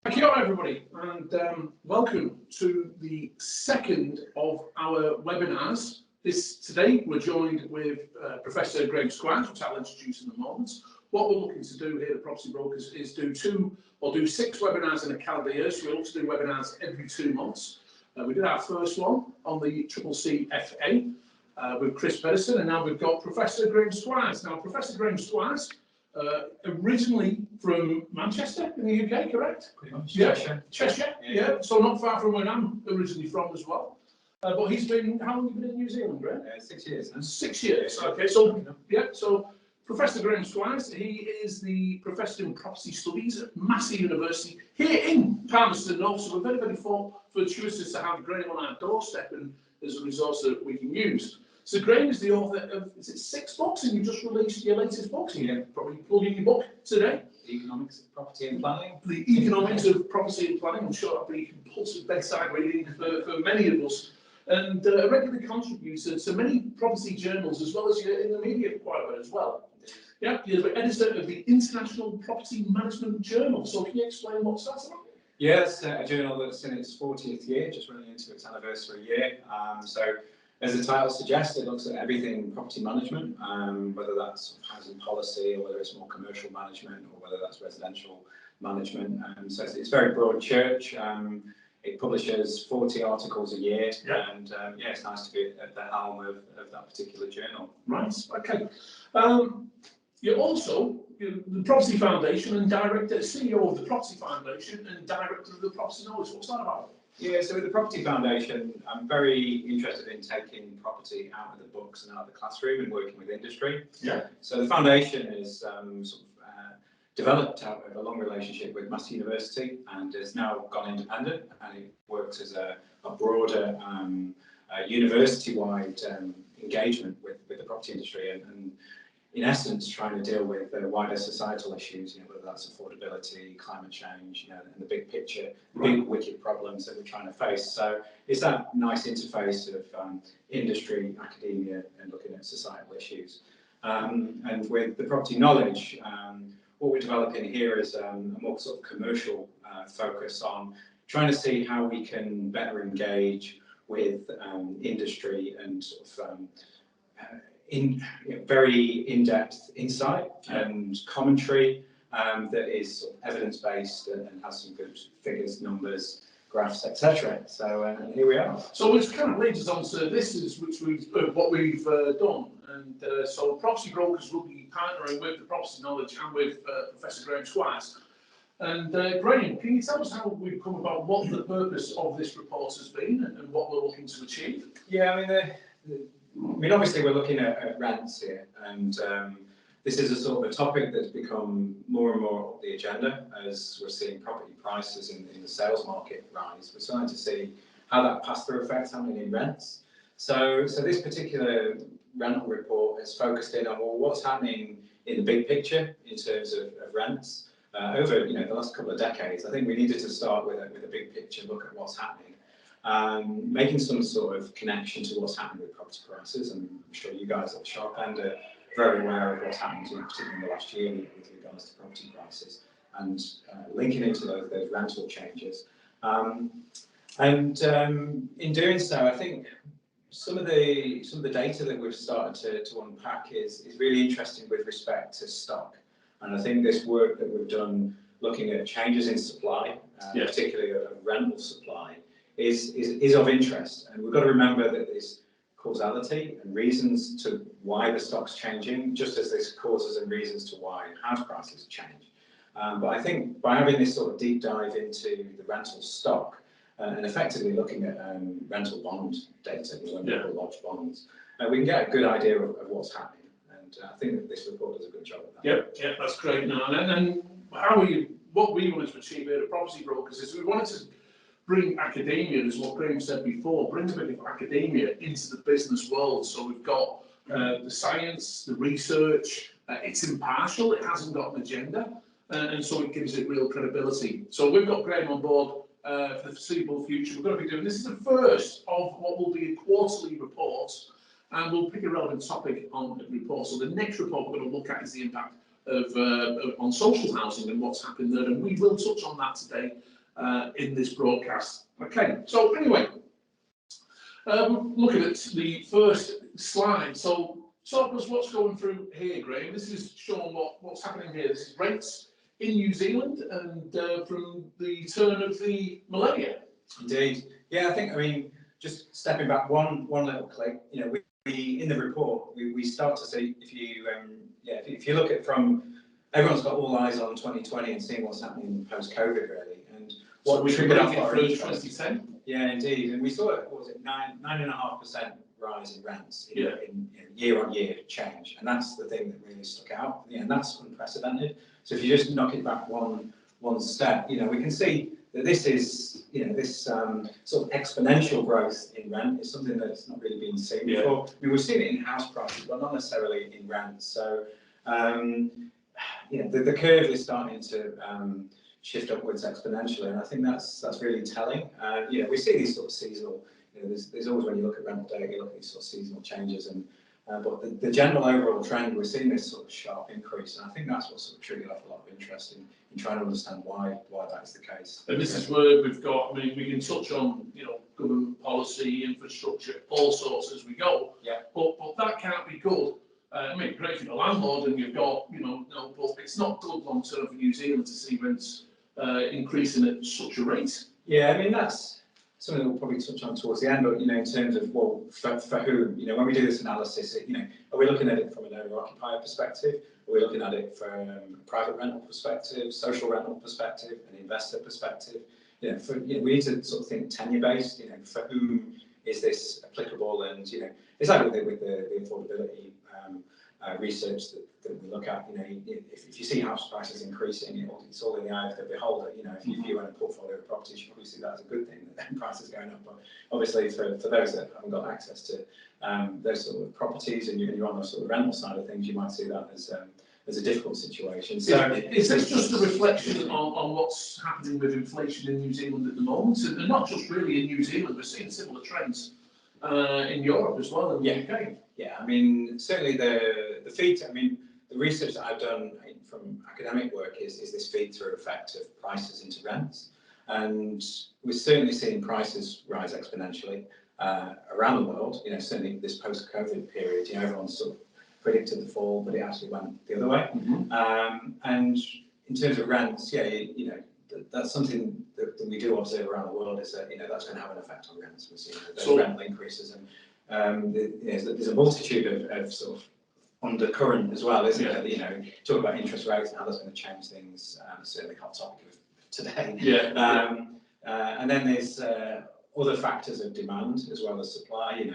Thank you, everybody, and welcome to the second of our webinars. Today we're joined with Professor Graham Squires, which I'll introduce in a moment. What we're looking to do here at Property Brokers is do 6 webinars in a calendar year, so we look to do webinars every 2 months. We did our first one on the CCCFA with Chris Pedersen, and now we've got Professor Graham Squires. Now, Professor Graham Squires, originally from Manchester in the UK, correct? Pretty much. Yeah. Cheshire. Yeah. So not far from where I'm originally from as well. But he's been, how long have you been in New Zealand, Graham? 6 years. Huh? 6 years, okay. So, yeah, so Professor Graham Squires, he is the Professor in Property Studies at Massey University here in Palmerston North. So we're very, very fortuitous to have Graham on our doorstep and as a resource that we can use. So Graham is the author of, is it 6 books, and you just released your latest book? So you're probably plugging your book today. The Economics of Property and Planning. The Economics of Property and Planning. I'm sure that'll be compulsive bedside reading for many of us. And a regular contributor to many property journals, as well as you're in the media quite a bit as well. Yeah, you're the editor of the International Property Management Journal. So can you explain what's that about? Yes, a journal that's in its 40th year, just running into its anniversary year. So, as the title suggests, it looks at everything property management, whether that's housing policy or whether it's more commercial management or whether that's residential management. So it's very broad church. It publishes 40 articles a year, and it's nice to be at the helm of that particular journal. Right, okay. You're also the Property Foundation and CEO of the Property Foundation and director of the Property Knowledge. What's that about? Yeah, so with the Property Foundation, I'm very interested in taking property out of the books and out of the classroom and working with industry. Yeah. So the foundation is developed out of a long relationship with Massey University and has now gone independent, and it works as a broader university-wide engagement with the property industry and in essence trying to deal with wider societal issues, whether that's affordability, climate change, and the big picture, big wicked problems that we're trying to face. So it's that nice interface of industry, academia, and looking at societal issues. And with the property knowledge, what we're developing here is a more sort of commercial focus on trying to see how we can better engage with industry and sort of very in-depth insight and commentary that is sort of evidence-based and has some good figures, numbers, graphs, etc. So here we are. So which kind of leads us on to what we've done. And so Property Brokers will be partnering with the Property Knowledge and with Professor Graham Squires. And Graham, can you tell us how we've come about, what the purpose of this report has been and what we're looking to achieve? Yeah, I mean, obviously we're looking at rents here, and this is a sort of a topic that's become more and more on the agenda as we're seeing property prices in the sales market rise. We're starting to see how that pass-through effect's happening in rents. So this particular rental report has focused in on, well, what's happening in the big picture in terms of rents over the last couple of decades. I think we needed to start with a big picture look at what's happening. Making some sort of connection to what's happening with property prices, and I'm sure you guys at the sharp end are very aware of what's happened, particularly in the last year with regards to property prices, and linking into those rental changes. In doing so, I think some of the data that we've started to unpack is really interesting with respect to stock, and I think this work that we've done looking at changes in supply, particularly of rental supply, is of interest, and we've got to remember that there's causality and reasons to why the stock's changing, just as there's causes and reasons to why house prices change. But I think by having this sort of deep dive into the rental stock and effectively looking at rental bond data, lodged bonds, we can get a good idea of what's happening, and I think that this report does a good job of that. Yeah, that's great. Now, and what we wanted to achieve here at Property Brokers is we wanted to bring academia, as what Graham said before, bring a bit of academia into the business world. So we've got the science, the research, it's impartial, it hasn't got an agenda, and so it gives it real credibility. So we've got Graham on board for the foreseeable future. We're going to be doing, this is the first of what will be a quarterly report, and we'll pick a relevant topic on the report. So the next report we're going to look at is the impact on social housing and what's happened there, and we will touch on that today in this broadcast. Okay, so anyway, looking at the first slide. So talk us what's going through here, Graham. This is showing what's happening here. This is rates in New Zealand and from the turn of the millennia. Indeed. Yeah, I mean, just stepping back one little click, we in the report, we start to see, if you look at everyone's got all eyes on 2020 and seeing what's happening post-COVID, really. And what we triggered off our interest. 2010? Yeah, indeed. And we saw it, what was it, 9.5% rise in rents in year-on-year change. And that's the thing that really stuck out. And that's unprecedented. So if you just knock it back one step, we can see that this is, this sort of exponential growth in rent is something that's not really been seen before. I mean, we've seen it in house prices, but not necessarily in rent. So, the curve is starting to shift upwards exponentially, and I think that's really telling. We see these sort of seasonal. There's always, when you look at rental data, you look at these sort of seasonal changes, and but the general overall trend, we're seeing this sort of sharp increase, and I think that's what sort of triggered off a lot of interest in trying to understand why that is the case. And this is where we've got, I mean, we can touch on, government policy, infrastructure, all sorts as we go. Yeah. But that can't be good. I mean, great for the landlord, and you've got, but it's not good long term for New Zealand to see rents increasing at such a rate. Yeah, I mean, that's something that we'll probably touch on towards the end, but in terms of for whom, when we do this analysis, are we looking at it from an owner-occupier perspective? Are we looking at it from a private rental perspective, social rental perspective, an investor perspective? We need to sort of think tenure-based. For whom is this applicable? And it's like with the affordability research that we look at. If you see house prices increasing, it's all in the eye of the beholder. If you own a portfolio of properties, you probably see that as a good thing, that prices going up. But obviously, for those that haven't got access to those sort of properties, and you're on the sort of rental side of things, you might see that as a difficult situation. So, is this just a reflection on what's happening with inflation in New Zealand at the moment, and not just really in New Zealand? We're seeing similar trends in Europe as well, in the UK. Yeah, I mean, certainly the feed. I mean, the research that I've done from academic work is this feed-through effect of prices into rents, and we're certainly seeing prices rise exponentially around the world. Certainly this post-COVID period, everyone's sort of predicted the fall, but it actually went the other way. Mm-hmm. And in terms of rents, that's something that we do observe around the world, is that that's going to have an effect on rents. We're seeing those rental increases, and there's a multitude of sort of undercurrent as well, isn't there? Talk about interest rates and how that's going to change things. Certainly, hot topic of today. Yeah. And then there's other factors of demand as well as supply.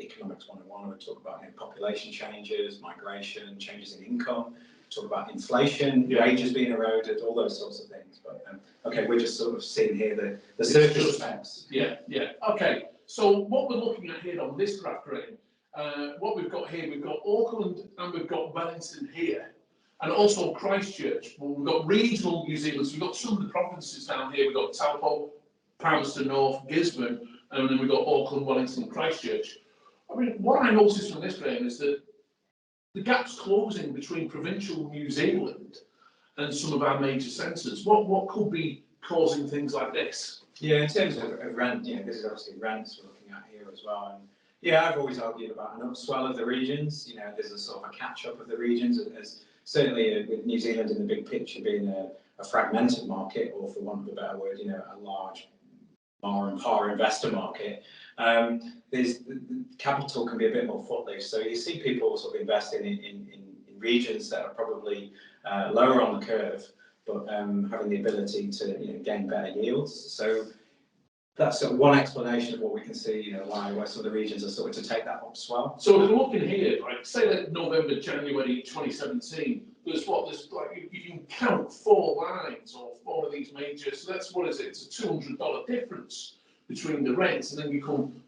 Economics 101, we talk about population changes, migration, changes in income. Talk about inflation, wages being eroded, all those sorts of things. But okay, we're just sort of seeing here the surface effects. Yeah. Okay. So what we're looking at here on this graph, Graham, what we've got here, we've got Auckland and we've got Wellington here, and also Christchurch. Well, we've got regional New Zealand, so we've got some of the provinces down here. We've got Taupo, Palmerston North, Gisborne, and then we've got Auckland, Wellington, and Christchurch. I mean, what I noticed from this, Graham, is that the gap's closing between provincial New Zealand and some of our major centres. What could be causing things like this? Yeah, in terms of rent, this is obviously rents we're looking at here as well. And I've always argued about an upswell of the regions. There's a sort of a catch-up of the regions, as certainly with New Zealand in the big picture being a fragmented market, or for want of a better word, a large mar and par investor market. The capital can be a bit more footloose, so you see people sort of investing in regions that are probably lower on the curve, but having the ability to gain better yields. So that's sort of one explanation of what we can see, why some of the regions are sort of to take that upswell. So if we're looking here, like say like November, January 2017, there's like you can count 4 lines or 4 of these major. So that's, what is it? It's a $200 difference between the rents, and then you come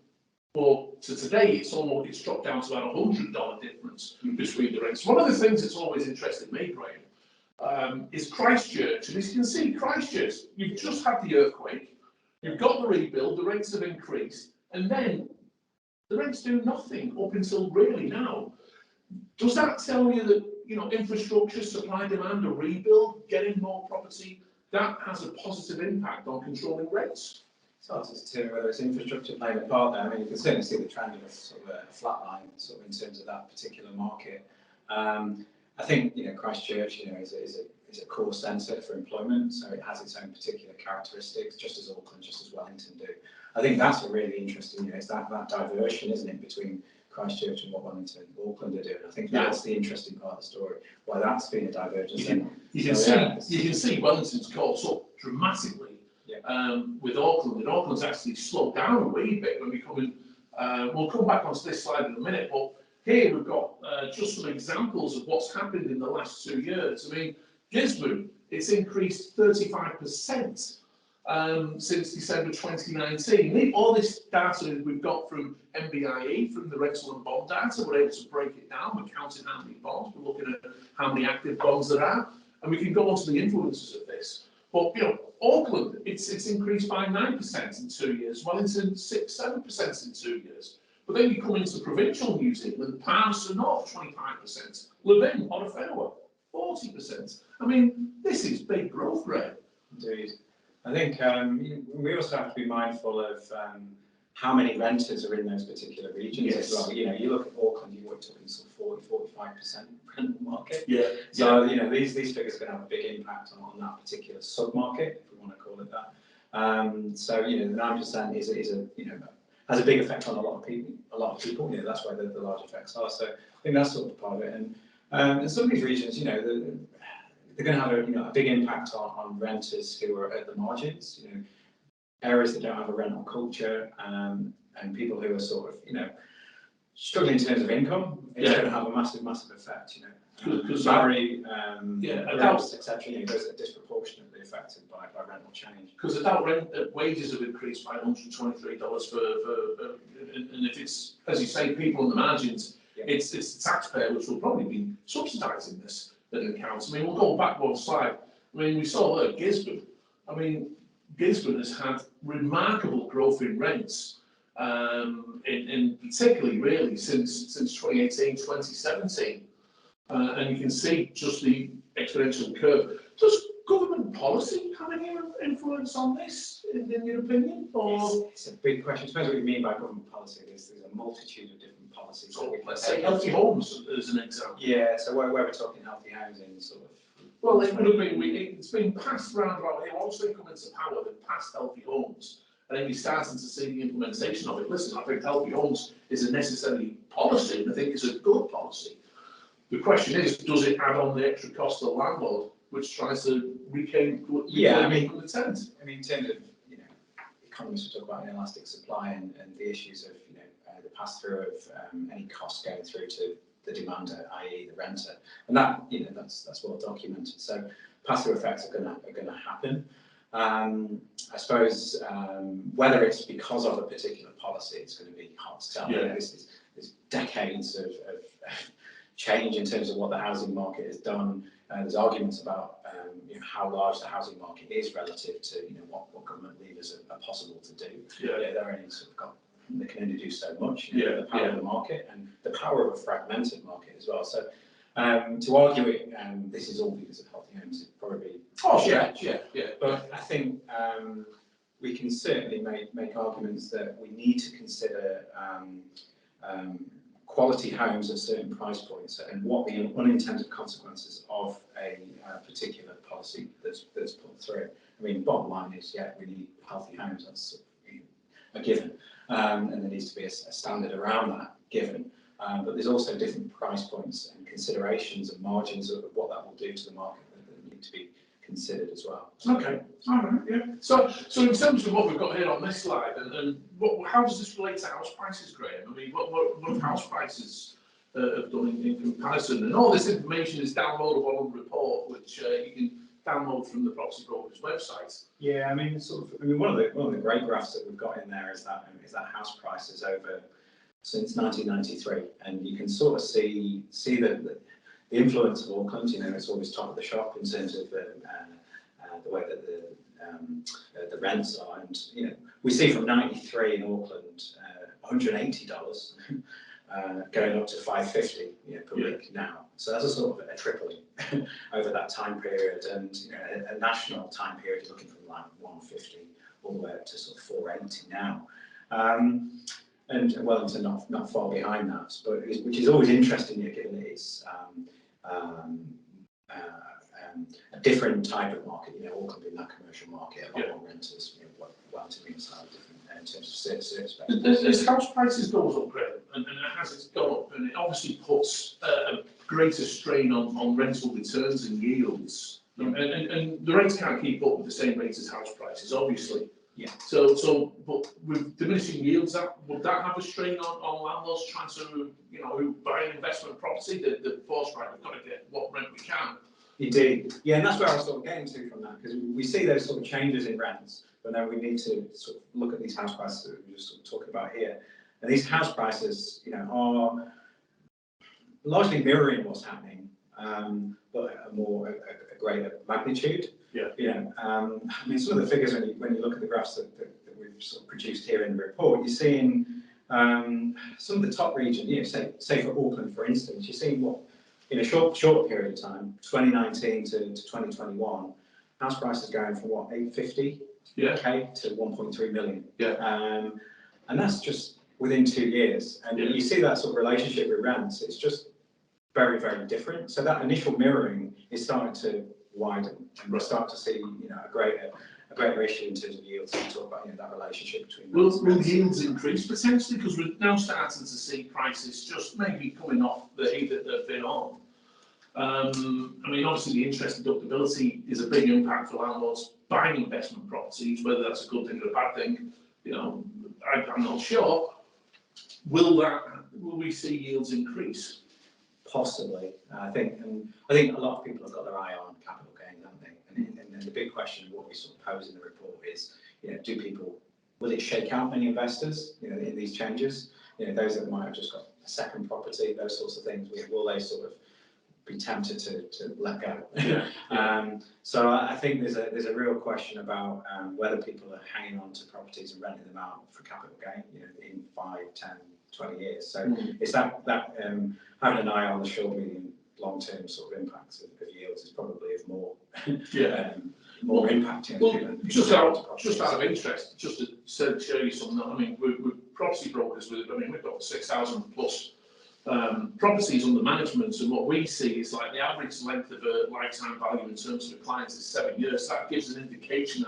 to today, it's dropped down to about $100 difference between the rents. One of the things that's always interested me, Graham, is Christchurch. And as you can see, Christchurch, you've just had the earthquake, you've got the rebuild, the rents have increased, and then the rents do nothing up until really now. Does that tell you that you know, infrastructure, supply, demand, a rebuild, getting more property, that has a positive impact on controlling rates. It's hard to determine whether it's infrastructure playing a part there. I mean, you can certainly see the trend of a sort of a flat line, sort of in terms of that particular market. I think, you know, Christchurch, you know, is a core centre for employment, so it has its own particular characteristics, just as Auckland, just as Wellington do. I think that's a really interesting, you know, it's that diversion, isn't it, between Christchurch and what Wellington and Auckland are doing. I think that's the interesting part of the story, why that's been a divergence. You can see Wellington's caught up dramatically with Auckland, and Auckland's actually slowed down a wee bit when we come in. We'll come back onto this slide in a minute, but here we've got just some examples of what's happened in the last 2 years. I mean, Gisborne, it's increased 35% since December 2019. All this data we've got from MBIE, from the rental and bond data, we're able to break it down. We're counting how many bonds, we're looking at how many active bonds there are, and we can go on to the influences of this. But, you know, Auckland, it's increased by 9% in 2 years, Wellington 6-7% in 2 years. But then you come into provincial New Zealand, Palmerston North 25%, Levin, Portofino 40%. I mean, this is big growth rate. Indeed. I think we also have to be mindful of how many renters are in those particular regions as well. You know, you look at Auckland, you're talking sort of 40-45% rental market. So, you know, these figures are going to have a big impact on that particular sub-market, if we want to call it that. So, you know, the 9% is a, you know, has a big effect on a lot of people. You know, that's where the large effects are. So I think that's sort of part of it. And in some of these regions, you know, they're going to have a big impact on renters who are at the margins. You know, areas that don't have a rental culture, and people who are sort of, you know, struggling in terms of income. It's going to have a massive effect. You know, salary, rents, etc. You know, those are disproportionately affected by rental change. Because adult wages have increased by $123 and if it's, as you say, people on the margins, it's the taxpayer which will probably be subsidising this that accounts. I mean, we'll go back one slide. I mean, we saw there Gisborne. I mean, Gisborne has had remarkable growth in rents, in particularly really since 2018, 2017. And you can see just the exponential curve. Does government policy have any influence on this, in your opinion? Or? It's a big question. It depends what you mean by government policy. There's a multitude of different policies. So let's say healthy homes as an example. Yeah, so where we're talking healthy housing, sort of. Well, it would have been, it's been passed around about here. Once they come into power, they've passed healthy homes. And then you're starting to see the implementation of it. Listen, I think healthy homes is a necessary policy, and I think it's a good policy. The question is, does it add on the extra cost to the landlord, which tries to reclaim from the tenant? I mean, in terms of, you know, economists will talk about inelastic supply and the issues of, you know, the pass-through of any costs going through to the demander, i.e. the renter, and that, you know, that's well documented. So pass-through effects are going to happen. I suppose whether it's because of a particular policy, it's going to be hard to tell. You know, there's decades of change in terms of what the housing market has done. There's arguments about you know, how large the housing market is relative to, you know, what government levers are possible to do. They're only sort of they can only do so much. You know, the power of the market and the power of a fragmented market as well. So to argue it, this is all because of healthy homes, is probably a stretch. But I think we can certainly make arguments that we need to consider quality homes at certain price points and what the unintended consequences of a particular policy that's put through. I mean, bottom line is, we need healthy homes. That's a given, and there needs to be a standard around that given. But there's also different price points and considerations and margins of what that will do to the market that need to be considered as well. Okay, all right, So in terms of what we've got here on this slide, and how does this relate to house prices, Graham? I mean, what have house prices have done in comparison? And all this information is downloadable on the report, which you can download from the Property Brokers website. Yeah, I mean, one of the great graphs that we've got in there is that house prices over since 1993, and you can sort of see the influence of Auckland. You know, it's always top of the shop in terms of the way that the rents are, and you know, we see from '93 in Auckland $180 going up to 550 per week now. So that's a sort of a tripling over that time period, and a national time period looking from like 150 all the way up to sort of 480 now. And Wellington not far behind that, but which is always interesting, given that it's a different type of market. Auckland being that commercial market, a lot more renters. Wellington being slightly different in terms of service. As house prices goes up, Graham, and as it's gone up, and it obviously puts a greater strain on rental returns and yields, and the rates can't keep up with the same rates as house prices, obviously. Yeah. So, but with diminishing yields, would that have a strain on landlords trying to, who buy an investment property that force, right, we've got to get what rent we can? Indeed. Yeah, and that's where I was sort of getting to from that, because we see those sort of changes in rents, but then we need to sort of look at these house prices that we were just sort of talking about here. And these house prices, are largely mirroring what's happening, but a greater magnitude. Yeah. I mean, some of the figures when you look at the graphs that we've sort of produced here in the report, you're seeing some of the top regions. Say for Auckland, for instance, you're seeing what in a short period of time, 2019 to 2021, house prices going from what 850 K to 1.3 million. Yeah. And that's just within 2 years, and you see that sort of relationship with rents. It's just very, very different. So that initial mirroring is starting to widen, and we'll start to see, a greater issue in terms of yields. We talk about that relationship between. Will yields increase potentially, because we're now starting to see prices just maybe coming off the heat that they've been on. I mean, obviously the interest deductibility is a big impact for landlords buying investment properties. Whether that's a good thing or a bad thing, I'm not sure. Will we see yields increase? Possibly. I think a lot of people have got their eye on capital gain, haven't they? And the big question, what we sort of pose in the report is, will it shake out many investors, in these changes? Those that might have just got a second property, those sorts of things. Will they sort of be tempted to let go? So I think there's a real question about whether people are hanging on to properties and renting them out for capital gain, in 5, 10, 20 years. So it's that having an eye on the short, medium, long-term sort of impacts of yields is probably of more more impact. Just out of interest, just to show you something. I mean, we're property brokers. We've got 6,000 plus properties under management, and what we see is like the average length of a lifetime value in terms of clients is 7 years. That gives an indication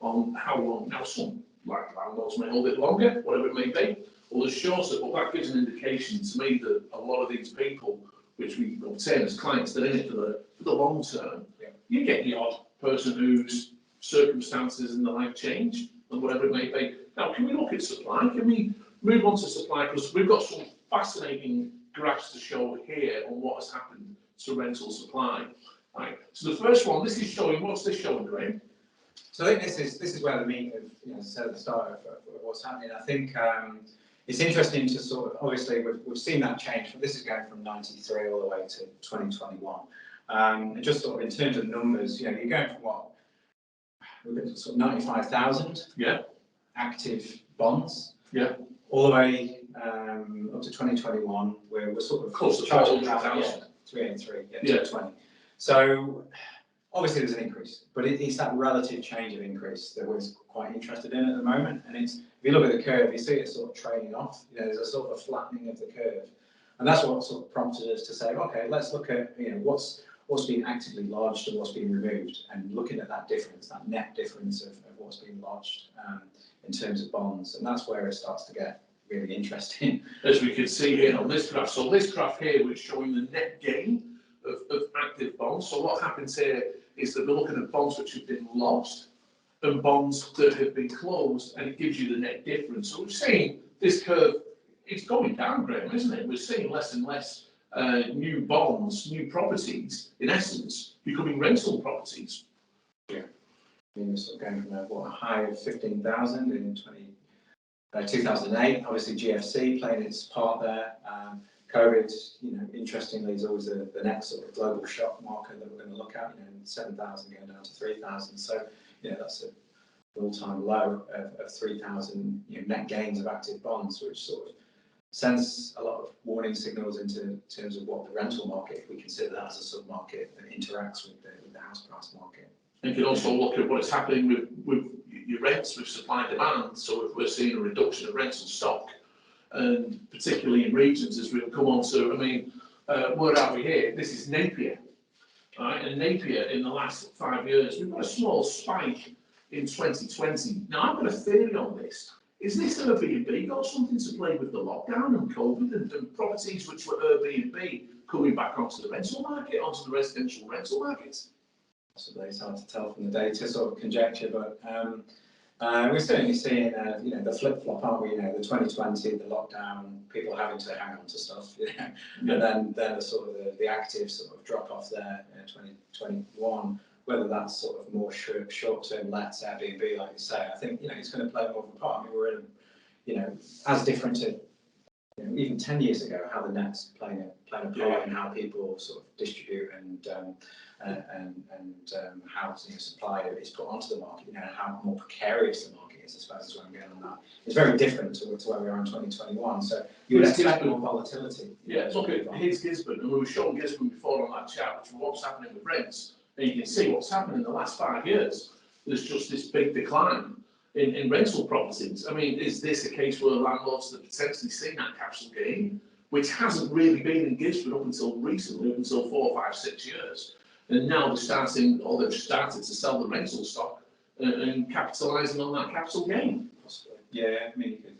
on how long. Now, some landlords may hold it longer, whatever it may be, or the shorter, but that gives an indication to me that a lot of these people, which we obtain as clients, they're in it for the long term. You get the odd person whose circumstances in the life change, and whatever it may be. Now, can we look at supply? Can we move on to supply? Because we've got some fascinating graphs to show here on what has happened to rental supply. Right. So the first one, this is showing, what's this showing, Graham? So I think this is where the meat of, said at the start of what's happening. I think it's interesting to sort of, obviously we've seen that change, but this is going from 93 all the way to 2021. And just sort of in terms of numbers, you're going from what? We've got sort of 95,000 active bonds. All the way up to 2021, where we're sort of close to 400,000. 383, 20. So obviously there's an increase, but it's that relative change of increase that we're quite interested in at the moment. And it's, if you look at the curve, you see it sort of trailing off. There's a sort of flattening of the curve, and that's what sort of prompted us to say, okay, let's look at what's been actively lodged and what's been removed, and looking at that difference, that net difference of what's been lodged in terms of bonds, and that's where it starts to get really interesting. As we can see here on this graph. So this graph here was showing the net gain of active bonds. So what happens here is that we're looking at bonds which have been lost and bonds that have been closed, and it gives you the net difference. So we're seeing this curve, it's going down, Graham, isn't it? We're seeing less and less new bonds, new properties, in essence, becoming rental properties. I mean, we're sort of going from a high of 15,000 in 2008. Obviously, GFC playing its part there. COVID, interestingly, is always the next sort of global shock marker that we're going to look at. 7,000 going down to 3,000. So, that's an all-time low of 3,000 net gains of active bonds, which sort of sends a lot of warning signals into terms of what the rental market, if we consider that as a sub-market, that interacts with the house price market. You can also look at what is happening with your rents, with supply and demand. So if we're seeing a reduction of rental stock, and particularly in regions, as we'll come on to, I mean, where are we here? This is Napier, right? And Napier, in the last 5 years, we've got a small spike in 2020. Now, I've got a theory on this. Is this Airbnb got something to play with the lockdown and COVID and properties which were Airbnb coming back onto the rental market, onto the residential rental market? Possibly, it's hard to tell from the data, sort of conjecture, but we're certainly seeing, the flip-flop, aren't we? The 2020, the lockdown, people having to hang on to stuff, and then the sort of the active sort of drop-off there in 2021. Whether that's sort of more short-term lets Airbnb, like you say, I think it's going to play more of a part. I mean, we're in, as different to even 10 years ago, how the net's playing a part in how people sort of distribute and how supply is put onto the market. How more precarious the market is, I suppose, is where I'm getting on that. It's very different to where we are in 2021. So you would expect more volatility. Yeah, look at here's Gisborne, and we were showing Gisborne before on that chat, which was what's happening with rents. And you can see what's happened in the last 5 years. There's just this big decline in rental properties. I mean, is this a case where landlords have potentially seen that capital gain, which hasn't really been in Gisborne up until recently, up until 4, 5, 6 years, and now they've started to sell the rental stock and capitalising on that capital gain? Possibly. Yeah, I mean, you could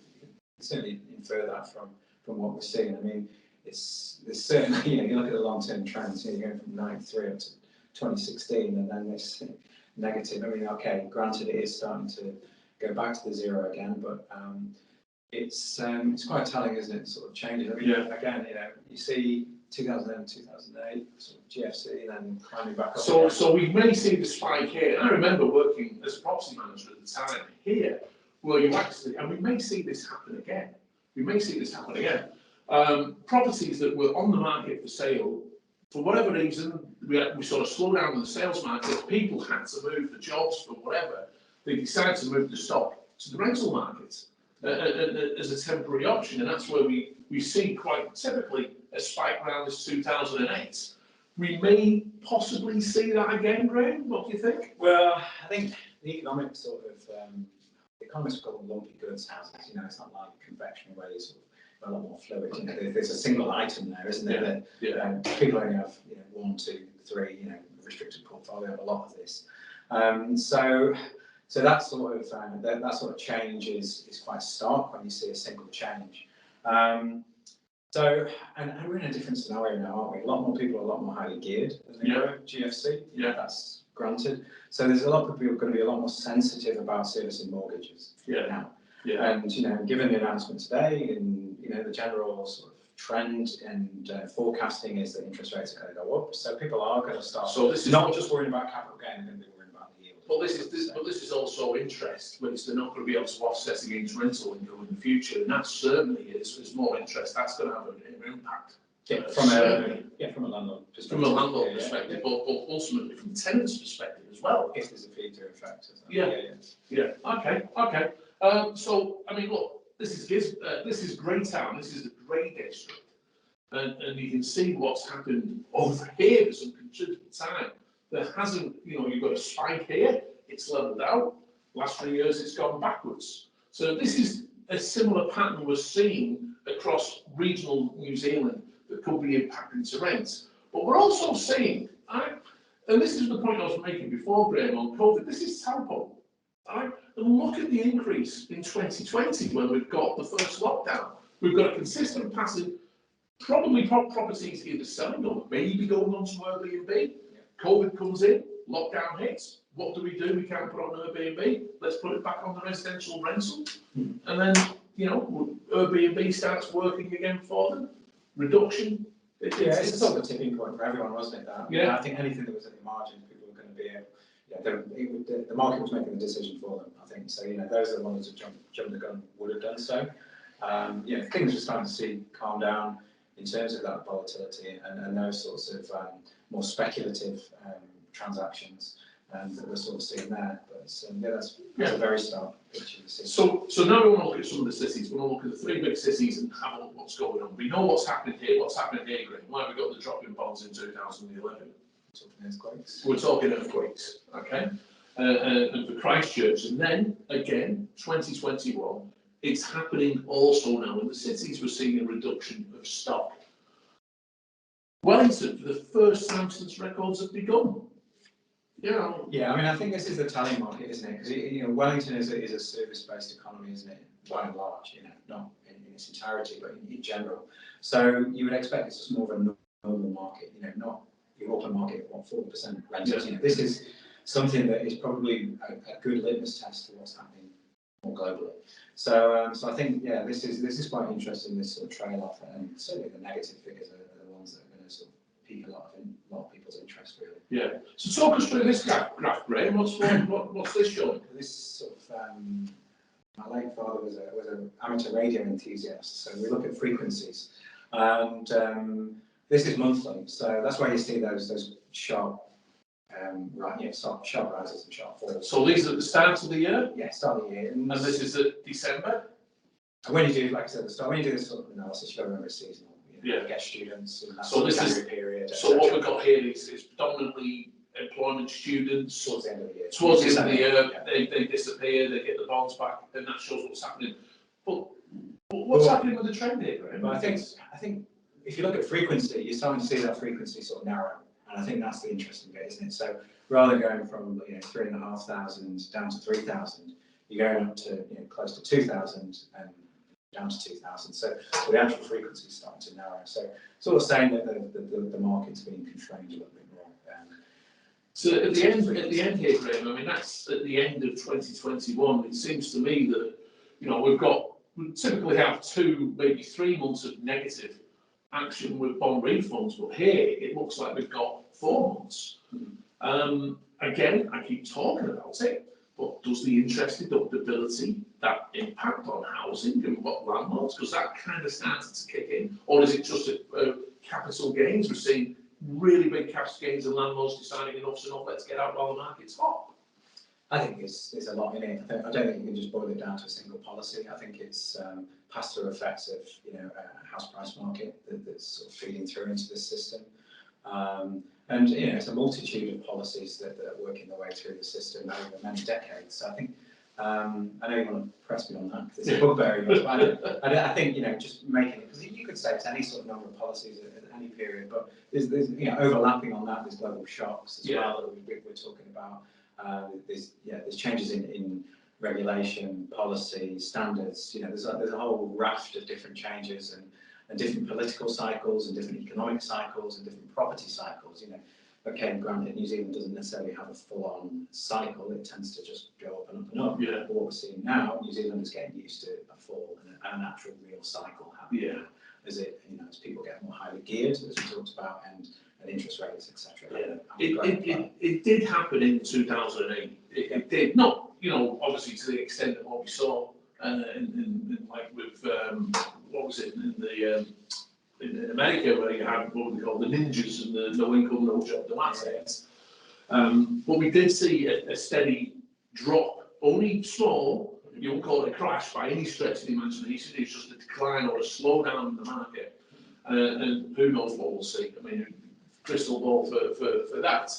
certainly infer that from what we're seeing. I mean, there's certainly, you look at the long-term trends, you're going from 93 up to 2016, and then this negative. I mean, okay, granted, it is starting to go back to the zero again, but it's quite telling, isn't it? Sort of changes. I mean, again, you see 2007, 2008, sort of GFC, and then climbing back up. So we may see the spike here. And I remember working as a property manager at the time here, where you actually, and we may see this happen again. Properties that were on the market for sale, for whatever reason, we sort of slow down in the sales market. People had to move for jobs, for whatever. They decided to move the stock to the rental market as a temporary option, and that's where we see quite typically a spike around this 2008. We may possibly see that again, Graham. What do you think? Well, I think the economic sort of the economists call them lumpy goods houses. It's not like confectionery where you sort of a lot more fluid. There's a single item there, isn't there? People only have 1, 2, 3, restricted portfolio of a lot of this. So that sort of change is quite stark when you see a single change. So we're in a different scenario now, aren't we? A lot more people are a lot more highly geared than they were GFC. That's granted. So there's a lot of people going to be a lot more sensitive about servicing mortgages now. And given the announcement today, and the general sort of trend and forecasting is that interest rates are going to go up. So people are going to start. So this is not just worrying about capital gain; they're going to be worrying about the yield. But this is also interest, which they're not going to be able to offset against rental income in the future, and that certainly is more interest. That's going to have an impact. From a landlord perspective. From a landlord perspective, but ultimately from the tenant's perspective as well. If there's a feed-through effect. Okay. So I mean, look, this is Greytown. This is the Grey District, and you can see what's happened over here for some considerable time. There hasn't, you've got a spike here. It's leveled out. Last 3 years, it's gone backwards. So this is a similar pattern we're seeing across regional New Zealand that could be impacting to rents. But we're also seeing, and this is the point I was making before, Graham, on COVID. This is Taupo. And look at the increase in 2020 when we've got the first lockdown. We've got a consistent pattern, probably properties either selling or maybe going on to Airbnb. COVID comes in, lockdown hits. What do? We can't put on Airbnb. Let's put it back on the residential rental. And then, Airbnb starts working again for them. Reduction. It's sort of a tipping point for everyone, wasn't it? I think anything that was at the margins, people were going to be the market was making the decision for them, I think. So, those are the ones that jumped the gun would have done so. Things are starting to see calm down in terms of that volatility and those sorts of more speculative transactions. that we're sort of seeing there. But yeah, that's a very stark picture. So now we want to look at some of the cities. We want to look at the three big cities and have a look at what's going on. We know what's happening here, Graham. Why have we got the drop in bonds in 2011? Talking earthquakes. We're talking earthquakes, okay? And for Christchurch, and then again, 2021, it's happening also now in the cities. We're seeing a reduction of stock. Wellington, for the first time since records have begun. Yeah. Yeah, I mean, I think this is the tally market, isn't it? Because Wellington is a service-based economy, isn't it? By and large, not in its entirety, but in general. So you would expect it's just more of a normal market, not your open market, 40% rentals. Yeah. This is something that is probably a good litmus test for what's happening more globally. So I think this is quite interesting. This sort of trail off, and certainly the negative figures are the ones that are going to sort of pique a lot of people's interest, really. Yeah. So talk us through this graph, Graham. What's this showing? This sort of my late father was an amateur radio enthusiast, so we look at frequencies, and this is monthly. So that's why you see those sharp. Sharp rises and sharp falls. So these are at the start of the year? Yeah, start of the year. And this is at December? And when you do, like I said at the start, when you do this sort of analysis, you've got to remember it's seasonal. Yeah. Get students in that so this is period. So what we've got here is predominantly employment students. Towards the end of the year. Towards the end of the year, they disappear, they get the bonds back, and that shows what's happening. But what's happening with the trend here, Graham? Well, I think if you look at frequency, you're starting to see that frequency sort of narrow. And I think that's the interesting bit, isn't it? So rather than going from 3,500 down to 3,000, you're going up to close to 2,000 and down to 2,000. So the actual frequency is starting to narrow. So sort of saying that the market's being constrained a little bit more. So at the end here, Graham. I mean, that's at the end of 2021. It seems to me that we typically have 2, maybe 3 months of negative action with bond refunds, but here it looks like we've got 4 months. Again, I keep talking about it, but does the interest deductibility that impact on housing and what landlords? Because that kind of started to kick in, or is it just capital gains? We're seeing really big capital gains and landlords deciding enough's enough, let's get out while the market's hot. I think there's a lot in it. I don't think you can just boil it down to a single policy. I think it's pass-through effects of a house price market that's sort of feeding through into this system, and it's a multitude of policies that are working their way through the system over many decades. So I think I know you want to press me on that because it's a bugbear, but I think just making it, because you could say it's any sort of number of policies at any period, but there's overlapping on that. There's global shocks as well that we're talking about. There's changes in regulation, policy, standards. There's a whole raft of different changes and different political cycles and different economic cycles and different property cycles. Okay, granted, New Zealand doesn't necessarily have a full-on cycle. It tends to just go up and up and up. Yeah. But what we're seeing now, New Zealand is getting used to a fall and an actual real cycle happening. Yeah. As people get more highly geared, as we talked about, and interest rates, etc. Yeah. It did happen in 2008. It did not, obviously to the extent of what we saw in like with what was it in America, where you had what we call the ninjas and the no income, no job, the Masseys. But we did see a steady drop, only small. You won't call it a crash by any stretch of the imagination. It's just a decline or a slowdown in the market, and who knows what we'll see. I mean, crystal ball for that.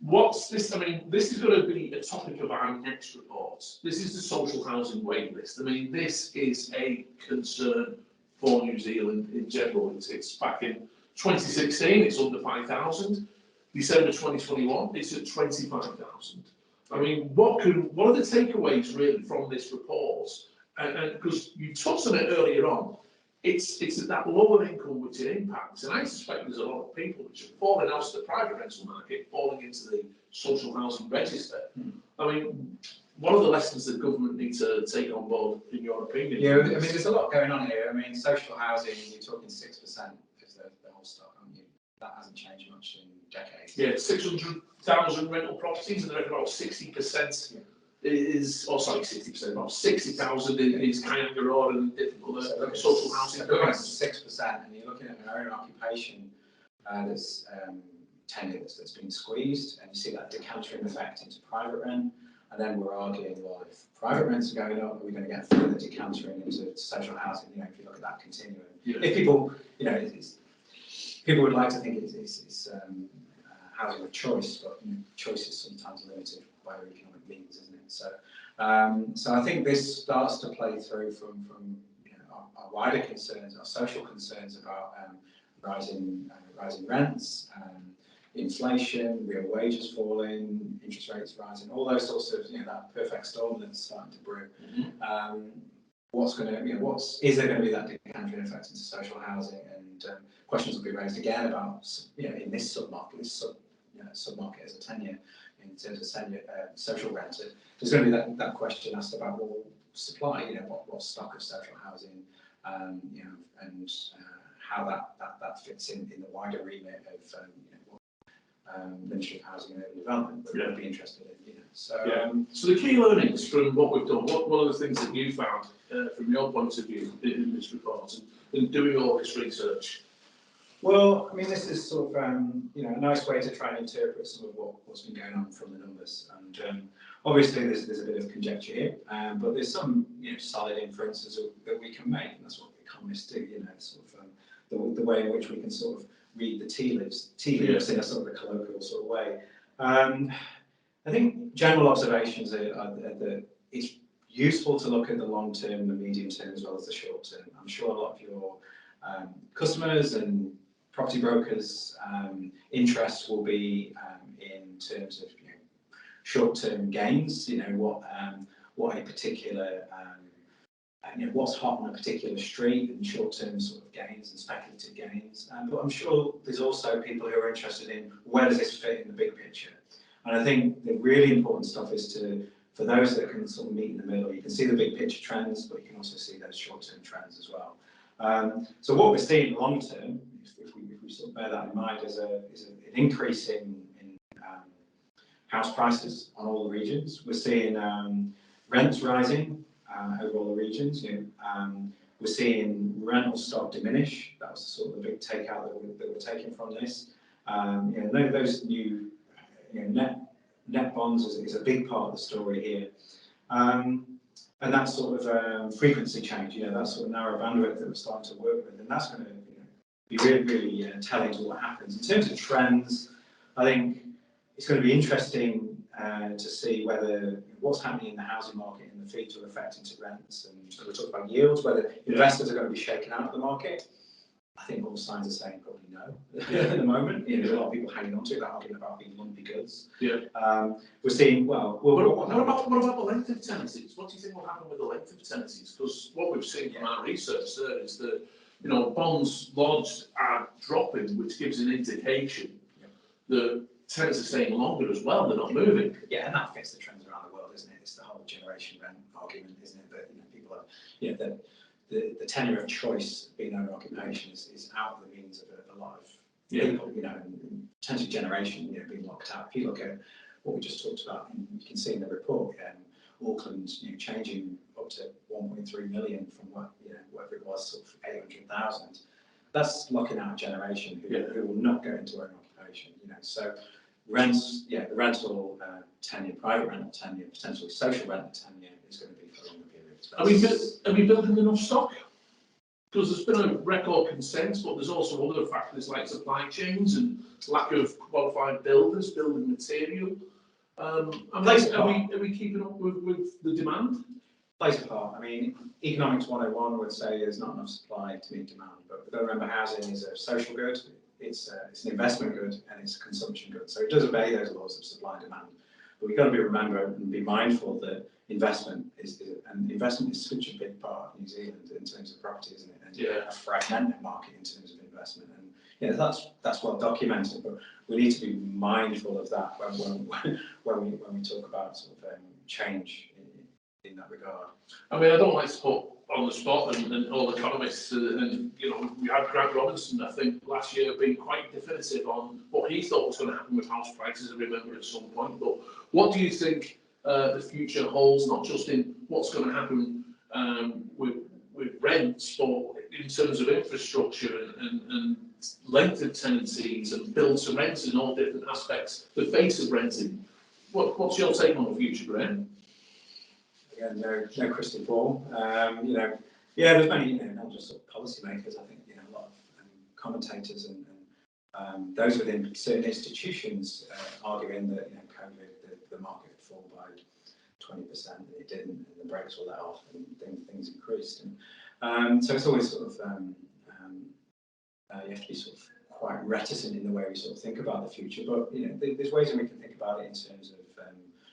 What's this? I mean, this is going to be a topic of our next report. This is the social housing wait list. I mean, this is a concern for New Zealand in general. It's back in 2016, it's under 5,000. December 2021, it's at 25,000. I mean, what are the takeaways really from this report? And because you touched on it earlier on, it's at that lower income which it impacts, and I suspect there's a lot of people which are falling out of the private rental market, falling into the social housing register. I mean, what are the lessons that government need to take on board, in your opinion? Yeah, I mean, there's a lot going on here. I mean, social housing, you're talking 6% of the whole stock, aren't you? That hasn't changed much in decades. Yeah, 600,000 rental properties, and they're about 60%. Is, or sorry, 60%, about 60,000 is Kayanga Road and different other social housing. So 6%, and you're looking at an own occupation that's tenure that's been squeezed, and you see that decantering effect into private rent. And then we're arguing, well, if private rents are going up, are we going to get further decantering into social housing? You know, if you look at that continuum, if people, you know, people would like to think it's housing of choice, but you know, choice is sometimes limited by our economic means, isn't it? So, so I think this starts to play through from you know, our wider concerns, our social concerns about rising rents, inflation, real wages falling, interest rates rising, all those sorts of, you know, that perfect storm that's starting to brew. What's going to, you know, is there going to be that decantering effect into social housing? And questions will be raised again about, you know, in this sub-market, sub-market as a tenure, in terms of tenure, social rented, there's going to be that question asked about, well, supply, you know, what stock of social housing, you know, and how that fits in the wider remit of, you know, Ministry of Housing and Urban Development, but would be interested in, you know. So, so the key learnings from what we've done, what are the things that you found from your point of view in this report and doing all this research? Well, I mean, this is sort of you know, a nice way to try and interpret some of what's been going on from the numbers. And obviously, there's a bit of conjecture here, but there's some, you know, solid inferences that we can make, and that's what economists do. You know, sort of the way in which we can sort of read the tea leaves in a sort of a colloquial sort of way. I think general observations are that it's useful to look at the long term, the medium term, as well as the short term. I'm sure a lot of your customers and property brokers' interests will be in terms of, you know, short term gains. You know, what a particular you know, what's hot on a particular street, and short-term sort of gains and speculative gains. But I'm sure there's also people who are interested in where does this fit in the big picture. And I think the really important stuff is for those that can sort of meet in the middle, you can see the big picture trends, but you can also see those short-term trends as well. So what we're seeing long-term, if we sort of bear that in mind, is an increase in house prices on all the regions. We're seeing rents rising over all the regions. You know, we're seeing rental stock diminish. That was sort of the big takeout that we're taking from this. You know, those new, you know, net bonds is a big part of the story here. And that sort of frequency change, you know, that sort of narrow bandwidth that we're starting to work with, and that's going to, you know, be really telling to what happens. In terms of trends, I think it's going to be interesting to see whether what's happening in the housing market and the feed-through effect into rents, and so we're talking about yields, whether investors are going to be shaken out of the market. I think all signs are saying probably no at the moment. You know, there's a lot of people hanging on to that argument about being lumpy goods. Yeah. We're seeing, well, what about the length of tenancies? What do you think will happen with the length of tenancies? Because what we've seen from our research there is that, you know, bonds lodged are dropping, which gives an indication that tenants are staying longer as well. They're not moving. Yeah, and that fits the trends around the world, isn't it? It's the whole generation rent argument, isn't it? That, you know, people are, you know, the tenure of choice being owner occupation is out of the means of a lot of people, you know, and potentially generation, you know, being locked out. If you look at what we just talked about, and you can see in the report, Auckland, you know, changing up to 1.3 million from what, you know, whatever it was, sort of 800,000. That's locking out a generation who will not go into owner occupation, you know. So rents, yeah, the rental tenure, private rental tenure, potentially social rental tenure is going to be for longer periods. Are we building enough stock? Because there's been a record consent, but there's also other factors like supply chains and lack of qualified builders, building material. Are we keeping up with the demand? Plays a part. I mean, Economics 101 would say there's not enough supply to meet demand, but we've got to remember housing is a social good, it's an investment good, and it's a consumption good. So it does obey those laws of supply and demand. But we've got to be mindful that investment is such a big part of New Zealand in terms of property, isn't it? And a fragmented market in terms of investment. And yeah, that's well documented, but we need to be mindful of that when we talk about sort of change in that regard. I mean, I don't like to put on the spot and all economists, and you know, we had Grant Robinson, I think, last year being quite definitive on what he thought was going to happen with house prices, I remember at some point. But what do you think the future holds, not just in what's going to happen with rents, but in terms of infrastructure and length of tenancies and build to rent and all different aspects, the face of renting. What's your take on the future, Graham? Again, no crystal ball. Yeah, there's many, not just sort of policymakers. I think a lot of commentators and those within certain institutions arguing that COVID, the market would fall by 20%, and it didn't, and the brakes were let off, and things increased. And so it's always sort of you have to be sort of quite reticent in the way we sort of think about the future. But there's ways that we can think about it in terms of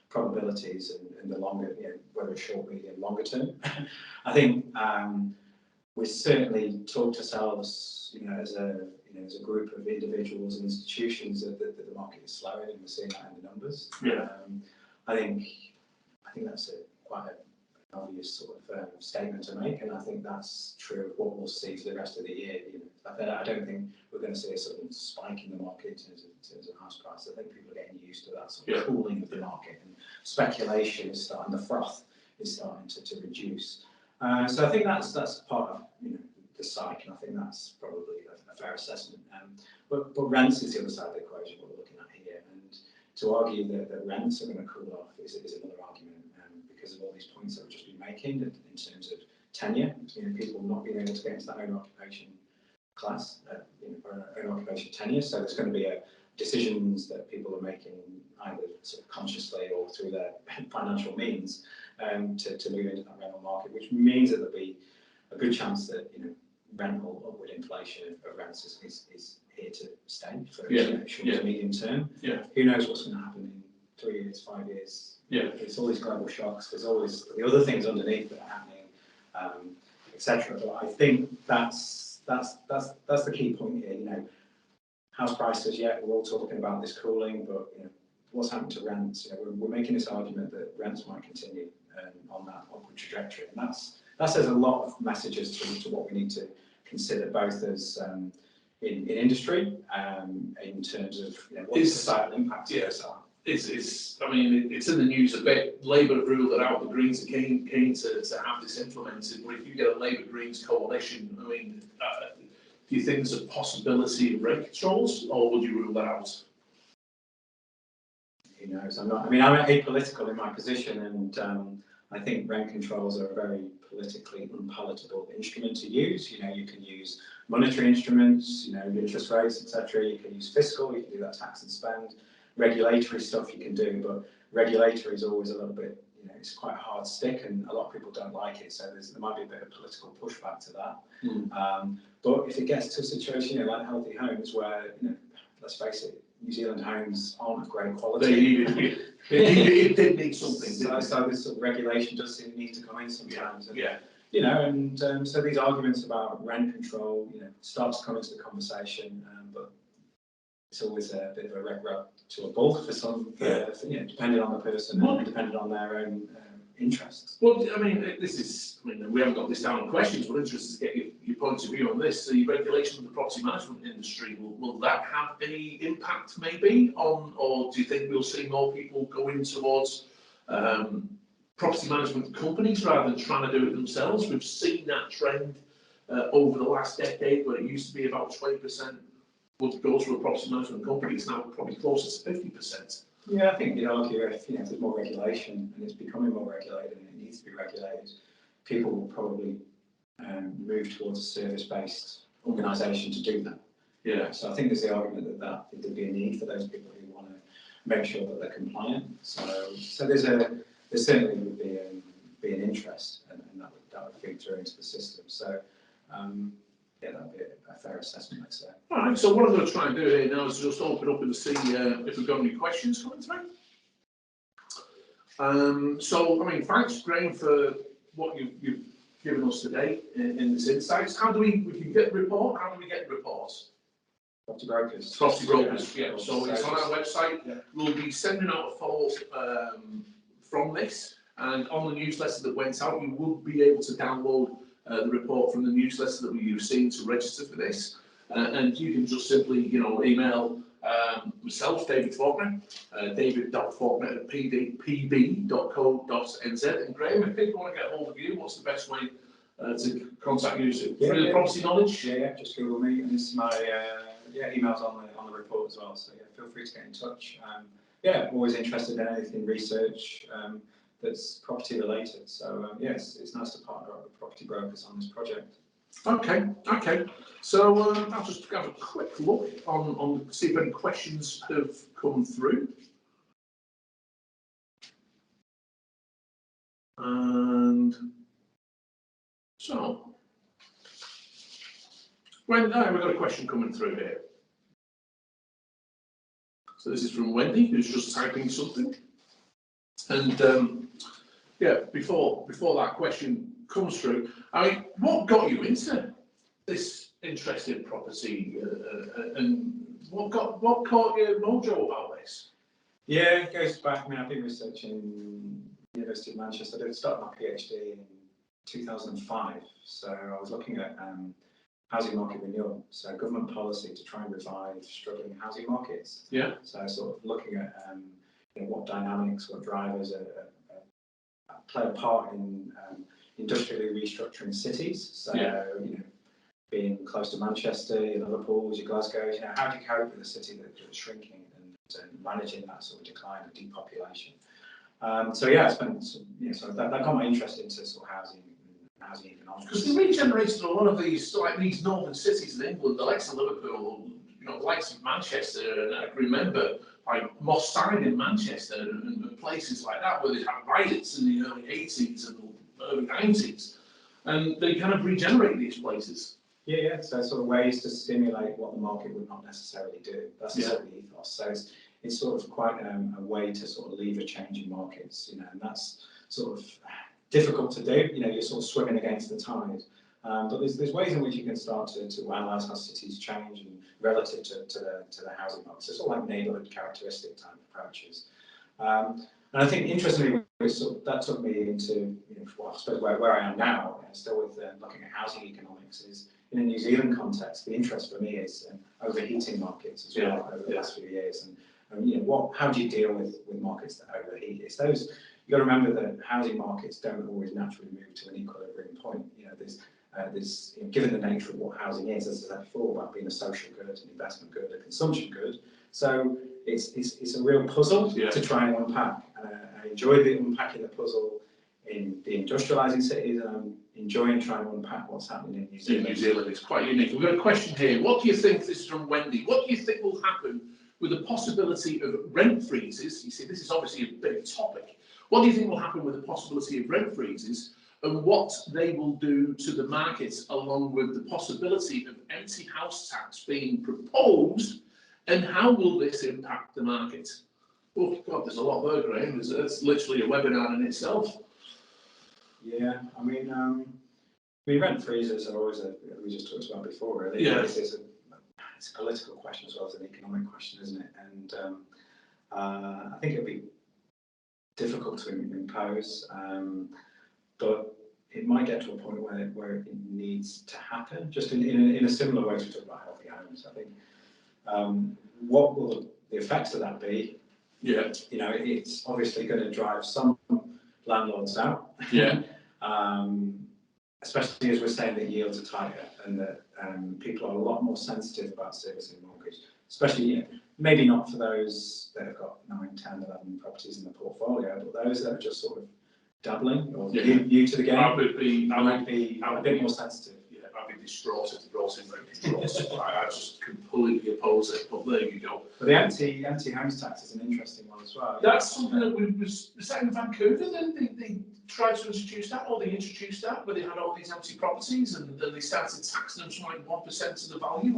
probabilities and the longer, whether it's short, medium, longer term. I think we certainly taught ourselves, as a group of individuals and institutions that the market is slowing, and we're seeing that in the numbers. Yeah. I think that's quite an obvious sort of statement to make, and I think that's true of what we'll see for the rest of the year. I don't think we're going to see a sudden spike in the market in terms of house price. I think people are getting used to that sort of cooling of the market, and speculation is starting, the froth is starting to reduce. So I think that's part of the psyche, and I think that's probably a fair assessment. But rents is the other side of the equation, what we're looking at here, and to argue that rents are going to cool off is another argument, because of all these points that we've just been making in terms of tenure, people not being able to get into that own occupation class, or own occupation tenure. So there's going to be decisions that people are making either sort of consciously or through their financial means to move into that rental market, which means that there'll be a good chance that rental upward inflation of rents is here to stay for short to medium term. Yeah. Who knows what's going to happen in 3 years, 5 years? Yeah. There's always global shocks. There's always the other things underneath that are happening, etc. But I think that's the key point here. House prices. Yeah, we're all talking about this cooling, but what's happened to rents? We're making this argument that rents might continue on that upward trajectory, and that says a lot of messages to what we need to consider, both as in industry, in terms of what the societal impact of this are. It's in the news a bit. Labour have ruled it out. The Greens are keen to have this implemented. But if you get a Labour Greens coalition, do you think there's a possibility of rent controls, or would you rule that out? Who knows? I'm apolitical in my position, and I think rent controls are a very politically unpalatable instrument to use. You can use monetary instruments, interest rates, etc. You can use fiscal. You can do that tax and spend. Regulatory stuff you can do, but regulatory is always a little bit, it's quite a hard stick, and a lot of people don't like it. So there might be a bit of political pushback to that. But if it gets to a situation like healthy homes, where let's face it, New Zealand homes aren't of great quality. It did need something. So this sort of regulation does need to come in sometimes. And, so these arguments about rent control, start to come into the conversation, but it's always a bit of a regret to a bulk for some, depending on the person and depending on their own interests. Well, we haven't got this down on questions, but interested to get your point of view on this. The regulation of the property management industry, will that have any impact maybe on, or do you think we'll see more people going towards property management companies rather than trying to do it themselves? We've seen that trend over the last decade, where it used to be about 20% would go to a property management company. It's now probably closer to 50%. Yeah, I think you'd argue if there's more regulation, and it's becoming more regulated, and it needs to be regulated, people will probably move towards a service-based organisation to do that. Yeah. So I think there's the argument that there'd be a need for those people who want to make sure that they're compliant. So there certainly would be an interest, and that would feed through into the system. So. That would be a fair assessment, I'd say. All right, so what I'm going to try and do here now is just open up and see if we've got any questions coming through. Thanks, Graham, for what you've given us today in this insights. How do we can get the report? How do we get the reports? Property brokers. Property brokers, yeah. So it's on our website. Yeah. We'll be sending out a follow-up from this, and on the newsletter that went out, you will be able to download the report from the newsletter that you've seen to register for this, and you can just simply, email myself, David Faulkner, david.faulkner@pb.co.nz. And Graham, if people want to get hold of you, what's the best way to contact you. So Yeah, through the yeah. property knowledge. Yeah, just Google me, and this is my emails on the report as well. So yeah, feel free to get in touch. Yeah, always interested in anything research that's property related. So yes, it's nice to partner up with property brokers on this project. Okay, okay. So I'll just have a quick look on see if any questions have come through. And so, we've got a question coming through here. So this is from Wendy, who's just typing something. And yeah, before that question comes through, I mean, what got you into this interest in property, and what caught your mojo about this? Yeah, it goes back. I mean, I've been researching University of Manchester. I started my PhD in 2005. So I was looking at housing market renewal, so government policy to try and revive struggling housing markets. Yeah. So sort of looking at what dynamics, what drivers play a part in industrially restructuring cities. So being close to Manchester, your Liverpool, your Glasgow, how do you cope with a city that's shrinking and managing that sort of decline and depopulation? So yeah, I spent so that got my interest into sort of housing economics. Because they regenerated a lot of these, like these northern cities in England, the likes of Liverpool, the likes of Manchester, and I remember like Moss Side in Manchester and places like that where they had riots in the early 80s and early 90s, and they kind of regenerate these places. Yeah. So sort of ways to stimulate what the market would not necessarily do. That's the sort of ethos. So it's sort of quite a way to sort of lever change in markets, and that's sort of difficult to do. You're sort of swimming against the tide. But there's ways in which you can start to analyse how cities change and relative to the housing market. So it's all like neighbourhood characteristic type approaches. And I think interestingly, that took me into I suppose where I am now, still with looking at housing economics, is in a New Zealand context. The interest for me is overheating markets as well over the last few years, and how do you deal with markets that overheat? It's those. You've got to remember that housing markets don't always naturally move to an equilibrium point. There's given the nature of what housing is, as I said before, about being a social good, an investment good, a consumption good. So it's a real puzzle to try and unpack. And I enjoy unpacking the puzzle in the industrialising cities, and I'm enjoying trying to unpack what's happening in New Zealand. In New Zealand, it's quite unique. We've got a question here. What do you think, this is from Wendy, what do you think will happen with the possibility of rent freezes? You see, this is obviously a big topic. What do you think will happen with the possibility of rent freezes, and what they will do to the market, along with the possibility of empty house tax being proposed, and how will this impact the market? Oh God, there's a lot there, Graham. It's literally a webinar in itself. Yeah, I mean, rent freezes are always we just talked about before, really. Yeah. It's a political question as well as an economic question, isn't it? And I think it'll be difficult to impose, but it might get to a point where it needs to happen, just in a similar way to talk about healthy homes. I think what will the effects of that be? Yeah, it's obviously going to drive some landlords out. Yeah. Especially as we're saying that yields are tighter and that people are a lot more sensitive about servicing mortgage, especially maybe not for those that have got 9, 10, 11 properties in the portfolio, but those that are just sort of dabbling or new to the game. I would be a bit more sensitive. Yeah, I'd be distraught if the brought in rent controls. I just completely oppose it, but there you go. But the empty homes tax is an interesting one as well. That's something that was in Vancouver. Then they tried to introduce that, or they introduced that, where they had all these empty properties, and then they started taxing them from like 1% of the value.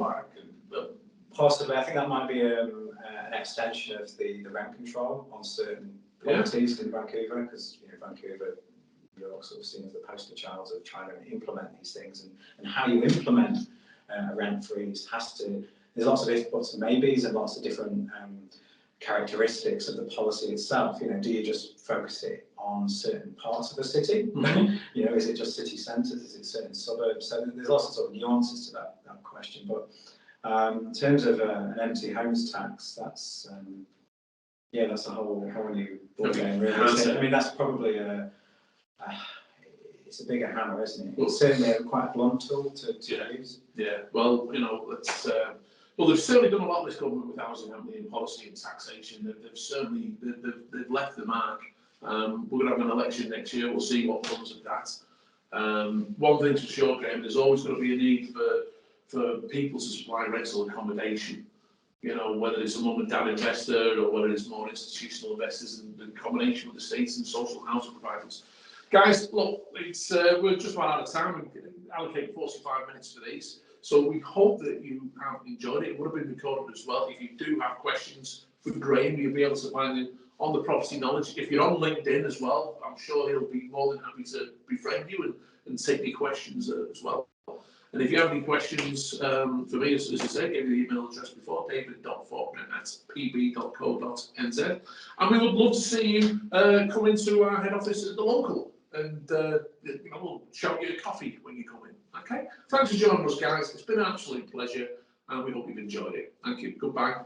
Possibly, I think that might be an extension of the rent control on certain properties in Vancouver, because Vancouver, you're sort of seen as the poster child of trying to implement these things, and how you implement a rent freeze there's lots of ifs, buts and maybes, and lots of different characteristics of the policy itself. Do you just focus it on certain parts of the city? Mm-hmm. Is it just city centres? Is it certain suburbs? So there's lots of sort of nuances to that question. But in terms of an empty homes tax, that's that's a whole new ballgame, really. I mean, that's probably it's a bigger hammer, isn't it? It's certainly quite a blunt tool to use. Yeah, well, you know, let's. Well, they've certainly done a lot of this government with housing, haven't they, in policy and taxation. They've certainly they've left the mark. We're going to have an election next year. We'll see what comes of that. One thing's for sure, Graham, there's always going to be a need for people to supply rental accommodation. You know, whether it's a mum and dad investor or whether it's more institutional investors in combination with the states and social housing providers. Guys, look, it's we're just about out of time. We can allocate 45 minutes for these. So we hope that you have enjoyed it. It would have been recorded as well. If you do have questions for Graham, you'll be able to find them on the Property Knowledge. If you're on LinkedIn as well, I'm sure he'll be more than happy to befriend you and take your questions as well. And if you have any questions for me, as I say, give me the email address before, david.faulkner@pb.co.nz. And we would love to see you come into our head office at the local. And you know, we'll shout you a coffee when you come in. Okay? Thanks for joining us, guys. It's been an absolute pleasure, and we hope you've enjoyed it. Thank you. Goodbye.